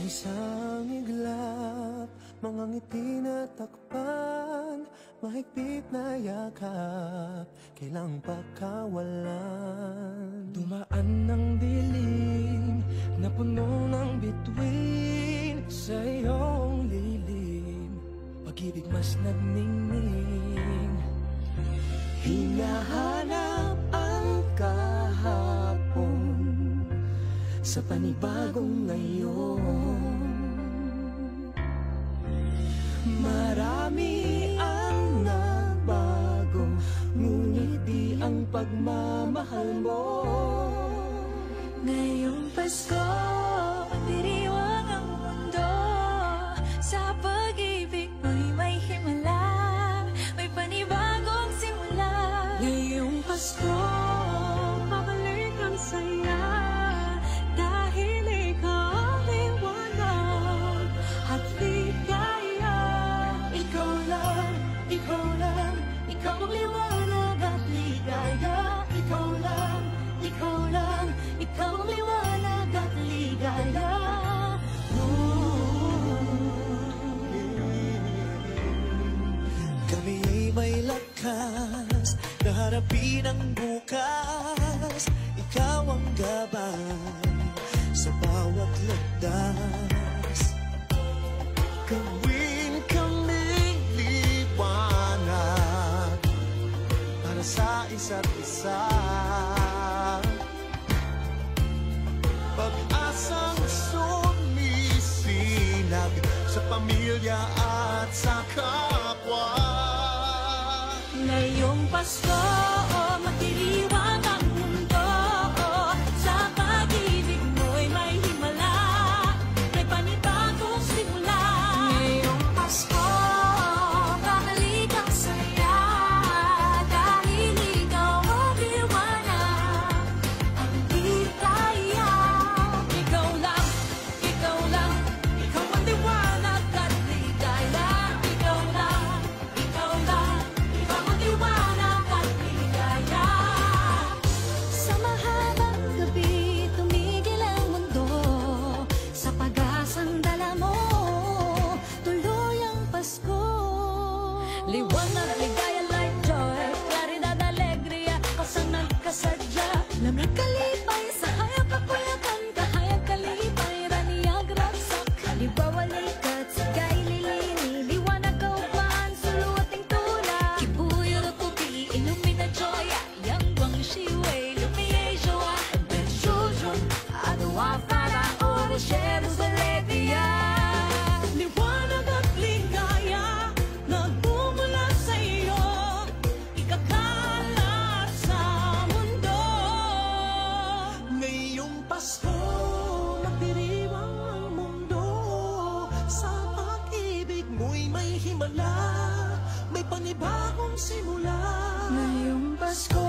isang iglap, mga ngiti na takpan, mahigpit na yakap, kailang pagkawalan. Dumaan ng dilim na puno ng bituin, sa iyong lilim, pag-ibig mas nagningning. Hinahanap ang kahapon sa panibagong ngayon. Marami ang nabago, ngunit di ang pagmamahal mo. Ngayong Pasko, magdiriwang ang mundo, sa pag-ibig mo'y may himala, may panibagong simula. Ngayong Pasko, babalik ang saya, dahil ikaw ang liwanag at ligaya. Ikaw lang, ikaw lang, ikaw ang liwanag at ligaya. Ikaw lang, ikaw lang, ikaw ang liwanag at ligaya. Kami ay may lakas na harapin ang bukas. Ikaw ang gabay sa bawat landas. Gawin kaming liwanag para sa isa't isa. Pag-asang sumisinag sa pamilya at sa kapwa. Ngayong Pasko, magdiriwang ang mundo, sa pag-ibig mo'y may himala, may panibagong simula. Ngayong Pasko, babalik ang saya, dahil ikaw ang liwanag, ang ligaya. Ikaw lang, ikaw lang, ikaw ang liwanag at ligaya. Ikaw lang, ikaw lang, ikaw ang liwanag at ligaya. Sa mahabang gabi, tumigil ang mundo, sa pag-asang dala mo, tuloy ang Pasko. Liwanag, ligaya, light, joy, claridad, alegria, kasang nagkasadya. Lamig kalipay, sa hayag kapulakan, kahayag kalipay, raniyag ragsak. Halimbawa likat, sigay lilini, liwanag kaupaan, suluting tula. Kibuyo no kubi, illumina joya, yang guang shiwei, lumiye joa, ben shujun, aduwa para oro, sheros alegria. Liwanag at ligaya, nagmumula sa iyo, ikakalat sa mundo. Ngayong Pasko, magdiriwang ang mundo, sa pag-ibig mo'y may himala, may panibagong simula. Ngayong Pasko,